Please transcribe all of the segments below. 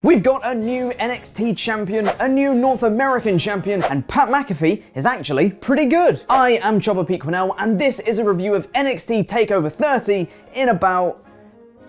We've got a new NXT champion, a new North American champion, and Pat McAfee is actually pretty good. I am Chopper Pete Quinnell, and this is a review of NXT Takeover 30 in about,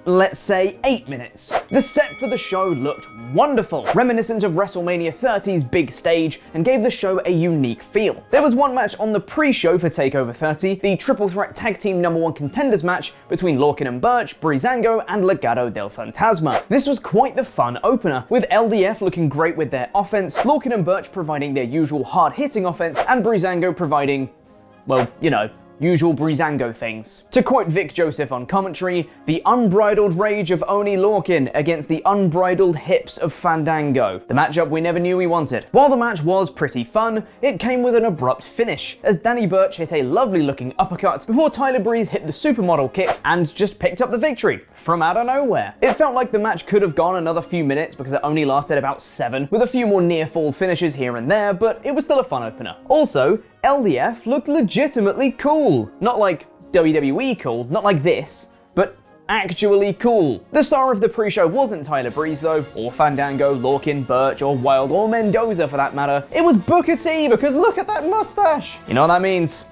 let's say, 8 minutes. The set for the show looked wonderful, reminiscent of WrestleMania 30's big stage, and gave the show a unique feel. There was one match on the pre-show for Takeover 30, the Triple Threat Tag Team #1 Contenders match between Lorcan and Burch, Breezango, and Legado del Fantasma. This was quite the fun opener, with LDF looking great with their offense, Lorcan and Burch providing their usual hard-hitting offense, and Breezango providing, well, you know, usual Breezango things. To quote Vic Joseph on commentary, the unbridled rage of Oney Lorcan against the unbridled hips of Fandango. The matchup we never knew we wanted. While the match was pretty fun, it came with an abrupt finish, as Danny Burch hit a lovely looking uppercut before Tyler Breeze hit the supermodel kick and just picked up the victory from out of nowhere. It felt like the match could have gone another few minutes because it only lasted about 7, with a few more near fall finishes here and there, but it was still a fun opener. Also, LDF looked legitimately cool. Not like WWE cool, not like this, but actually cool. The star of the pre-show wasn't Tyler Breeze though, or Fandango, Lorcan, Burch, or Wild, or Mendoza for that matter. It was Booker T, because look at that mustache. You know what that means?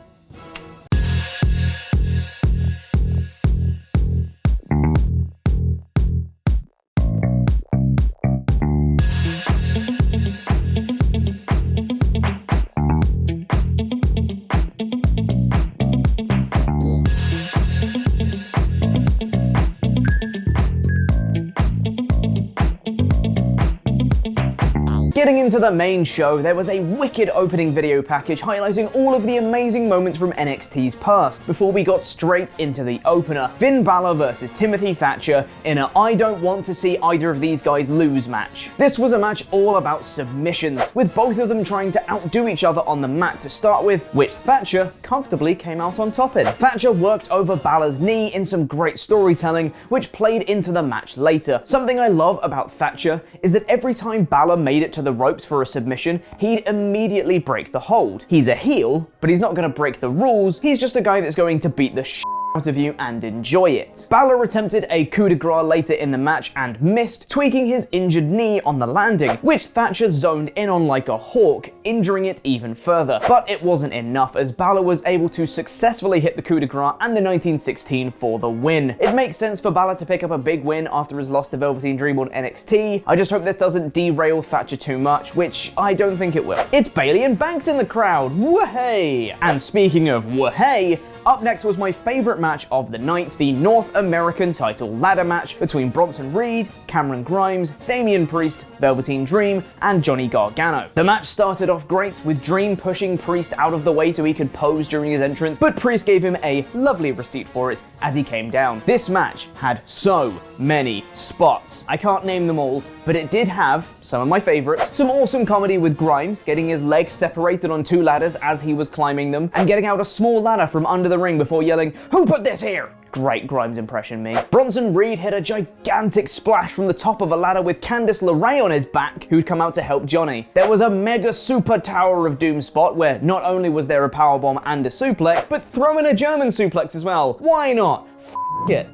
Getting into the main show, there was a wicked opening video package highlighting all of the amazing moments from NXT's past, before we got straight into the opener. Finn Balor versus Timothy Thatcher in a I don't want to see either of these guys lose match. This was a match all about submissions, with both of them trying to outdo each other on the mat to start with, which Thatcher comfortably came out on top in. Thatcher worked over Balor's knee in some great storytelling, which played into the match later. Something I love about Thatcher is that every time Balor made it to the ropes for a submission, he'd immediately break the hold. He's a heel, but he's not going to break the rules. He's just a guy that's going to beat the shit out of you and enjoy it. Balor attempted a coup de grace later in the match and missed, tweaking his injured knee on the landing, which Thatcher zoned in on like a hawk, injuring it even further. But it wasn't enough, as Balor was able to successfully hit the coup de grace and the 1916 for the win. It makes sense for Balor to pick up a big win after his loss to Velveteen Dream on NXT. I just hope this doesn't derail Thatcher too much, which I don't think it will. It's Bayley and Banks in the crowd, woohey! And speaking of woohey, up next was my favorite match of the night, the North American title ladder match between Bronson Reed, Cameron Grimes, Damian Priest, Velveteen Dream, and Johnny Gargano. The match started off great, with Dream pushing Priest out of the way so he could pose during his entrance, but Priest gave him a lovely receipt for it as he came down. This match had so many spots. I can't name them all, but it did have some of my favorites. Some awesome comedy with Grimes getting his legs separated on 2 ladders as he was climbing them, and getting out a small ladder from under the ring before yelling, "Who put this here?" Great Grimes impression, me. Bronson Reed hit a gigantic splash from the top of a ladder with Candice LeRae on his back, who'd come out to help Johnny. There was a mega super Tower of Doom spot where not only was there a powerbomb and a suplex, but throw in a German suplex as well. Why not? F it.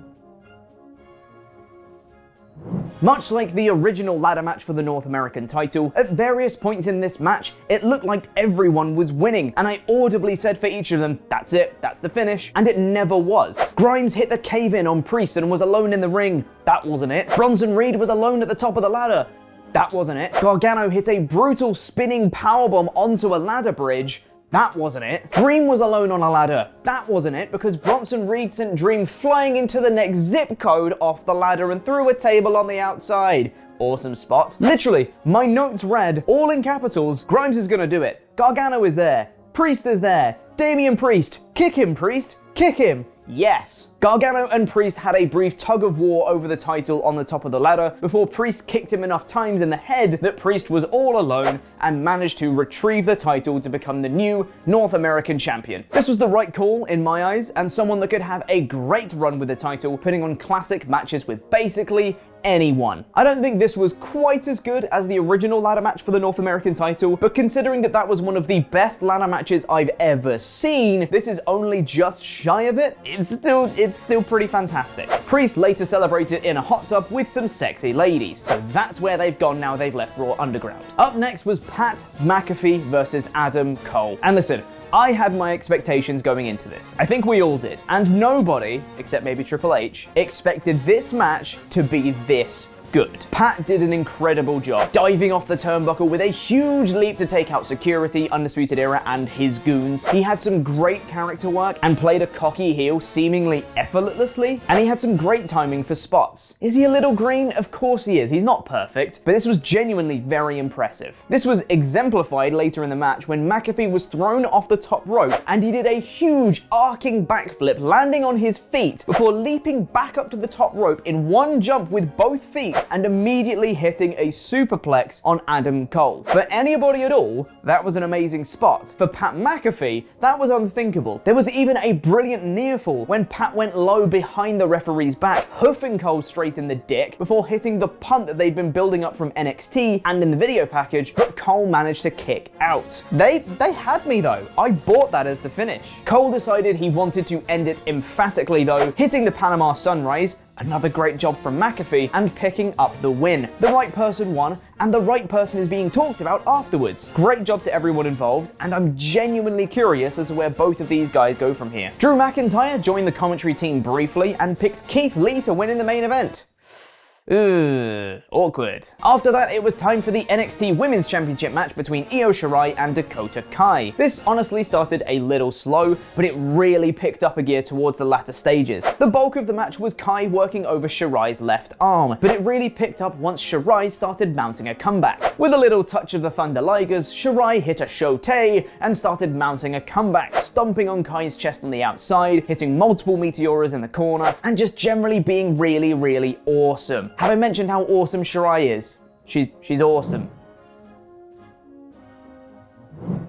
Much like the original ladder match for the North American title, at various points in this match, it looked like everyone was winning, and I audibly said for each of them, that's it, that's the finish, and it never was. Grimes hit the cave-in on Priest and was alone in the ring. That wasn't it. Bronson Reed was alone at the top of the ladder. That wasn't it. Gargano hit a brutal spinning powerbomb onto a ladder bridge. That wasn't it. Dream was alone on a ladder. That wasn't it, because Bronson Reed sent Dream flying into the next zip code off the ladder and through a table on the outside. Awesome spot. Literally, my notes read, all in capitals, Grimes is gonna do it. Gargano is there. Priest is there. Damian Priest. Kick him, Priest. Kick him. Yes. Gargano and Priest had a brief tug of war over the title on the top of the ladder before Priest kicked him enough times in the head that Priest was all alone and managed to retrieve the title to become the new North American champion. This was the right call in my eyes, and someone that could have a great run with the title, putting on classic matches with basically anyone. I don't think this was quite as good as the original ladder match for the North American title, but considering that that was one of the best ladder matches I've ever seen, this is only just shy of it. It's it's still pretty fantastic. Priest later celebrated in a hot tub with some sexy ladies, so that's where they've gone now they've left Raw Underground. Up next was Pat McAfee versus Adam Cole. And listen, I had my expectations going into this. I think we all did. And nobody, except maybe Triple H, expected this match to be this good. Pat did an incredible job, diving off the turnbuckle with a huge leap to take out security, Undisputed Era, and his goons. He had some great character work and played a cocky heel seemingly effortlessly, and he had some great timing for spots. Is he a little green? Of course he is. He's not perfect, but this was genuinely very impressive. This was exemplified later in the match when McAfee was thrown off the top rope and he did a huge arcing backflip, landing on his feet before leaping back up to the top rope in one jump with both feet and immediately hitting a superplex on Adam Cole. For anybody at all, that was an amazing spot. For Pat McAfee, that was unthinkable. There was even a brilliant near fall when Pat went low behind the referee's back, hoofing Cole straight in the dick before hitting the punt that they'd been building up from NXT and in the video package, but Cole managed to kick out. They had me though. I bought that as the finish. Cole decided he wanted to end it emphatically though, hitting the Panama Sunrise, another great job from McAfee, and picking up the win. The right person won, and the right person is being talked about afterwards. Great job to everyone involved, and I'm genuinely curious as to where both of these guys go from here. Drew McIntyre joined the commentary team briefly and picked Keith Lee to win in the main event. Awkward. After that, it was time for the NXT Women's Championship match between Io Shirai and Dakota Kai. This honestly started a little slow, but it really picked up a gear towards the latter stages. The bulk of the match was Kai working over Shirai's left arm, but it really picked up once Shirai started mounting a comeback. With a little touch of the Thunder Ligers, Shirai hit a Shote and started mounting a comeback, stomping on Kai's chest on the outside, hitting multiple Meteoras in the corner, and just generally being really, really awesome. Have I mentioned how awesome Shirai is? She's awesome.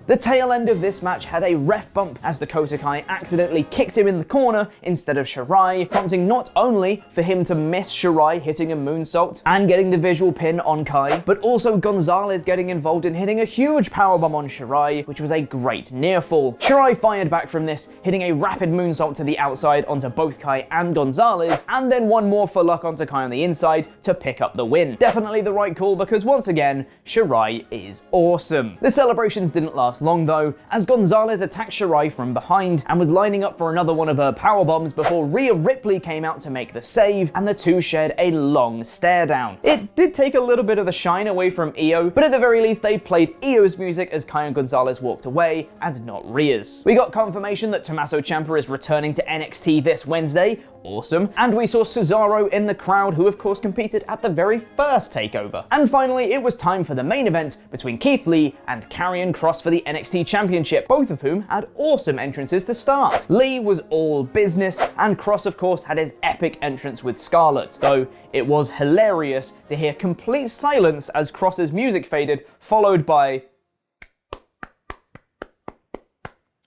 The tail end of this match had a ref bump as Dakota Kai accidentally kicked him in the corner instead of Shirai, prompting not only for him to miss Shirai hitting a moonsault and getting the visual pin on Kai, but also Gonzalez getting involved in hitting a huge powerbomb on Shirai, which was a great near fall. Shirai fired back from this, hitting a rapid moonsault to the outside onto both Kai and Gonzalez, and then one more for luck onto Kai on the inside to pick up the win. Definitely the right call because once again, Shirai is awesome. The celebrations didn't last long though, as Gonzalez attacked Shirai from behind and was lining up for another one of her powerbombs before Rhea Ripley came out to make the save, and the two shared a long stare down. It did take a little bit of the shine away from Io, but at the very least they played Io's music as Kai and Gonzalez walked away, and not Rhea's. We got confirmation that Tommaso Ciampa is returning to NXT this Wednesday, awesome, and we saw Cesaro in the crowd, who of course competed at the very first takeover. And finally, it was time for the main event between Keith Lee and Karrion Kross for the NXT Championship, both of whom had awesome entrances to start. Lee was all business, and Kross of course had his epic entrance with Scarlett, though it was hilarious to hear complete silence as Kross's music faded, followed by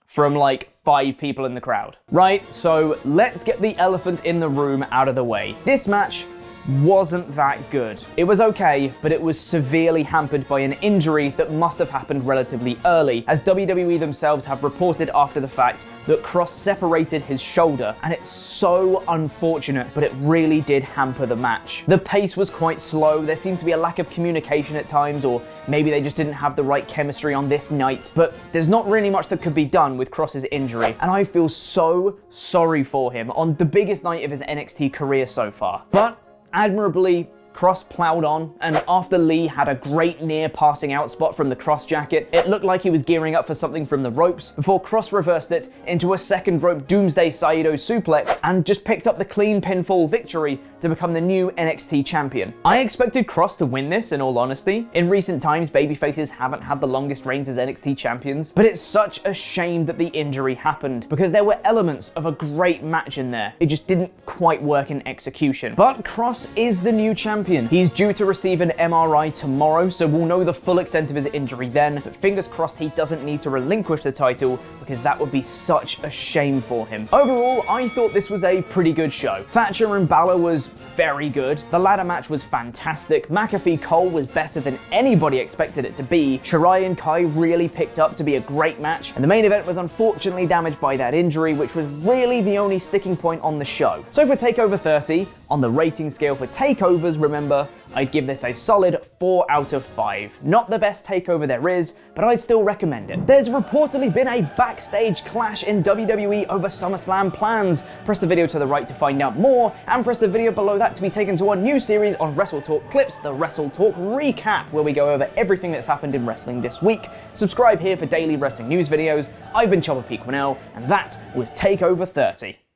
from like 5 people in the crowd. Right, so let's get the elephant in the room out of the way. This match wasn't that good. It was okay, but it was severely hampered by an injury that must have happened relatively early, as WWE themselves have reported after the fact that Kross separated his shoulder, and it's so unfortunate, but it really did hamper the match. The pace was quite slow, there seemed to be a lack of communication at times, or maybe they just didn't have the right chemistry on this night, but there's not really much that could be done with Kross's injury, and I feel so sorry for him on the biggest night of his NXT career so far. But admirably, Kross plowed on, and after Lee had a great near passing out spot from the Kross jacket, it looked like he was gearing up for something from the ropes before Kross reversed it into a second rope Doomsday Saito suplex and just picked up the clean pinfall victory to become the new NXT champion. I expected Kross to win this, in all honesty. In recent times, babyfaces haven't had the longest reigns as NXT champions, but it's such a shame that the injury happened because there were elements of a great match in there. It just didn't quite work in execution. But Kross is the new champion, champion. He's due to receive an MRI tomorrow, so we'll know the full extent of his injury then, but fingers crossed he doesn't need to relinquish the title, because that would be such a shame for him. Overall, I thought this was a pretty good show. Thatcher and Balor was very good. The ladder match was fantastic. McAfee Cole was better than anybody expected it to be. Shirai and Kai really picked up to be a great match, and the main event was unfortunately damaged by that injury, which was really the only sticking point on the show. So for TakeOver 30, on the rating scale for takeovers, remember, I'd give this a solid 4 out of 5. Not the best takeover there is, but I'd still recommend it. There's reportedly been a backstage clash in WWE over SummerSlam plans. Press the video to the right to find out more, and press the video below that to be taken to our new series on WrestleTalk Clips, the WrestleTalk Recap, where we go over everything that's happened in wrestling this week. Subscribe here for daily wrestling news videos. I've been Chopper P. Quinnell, and that was TakeOver 30.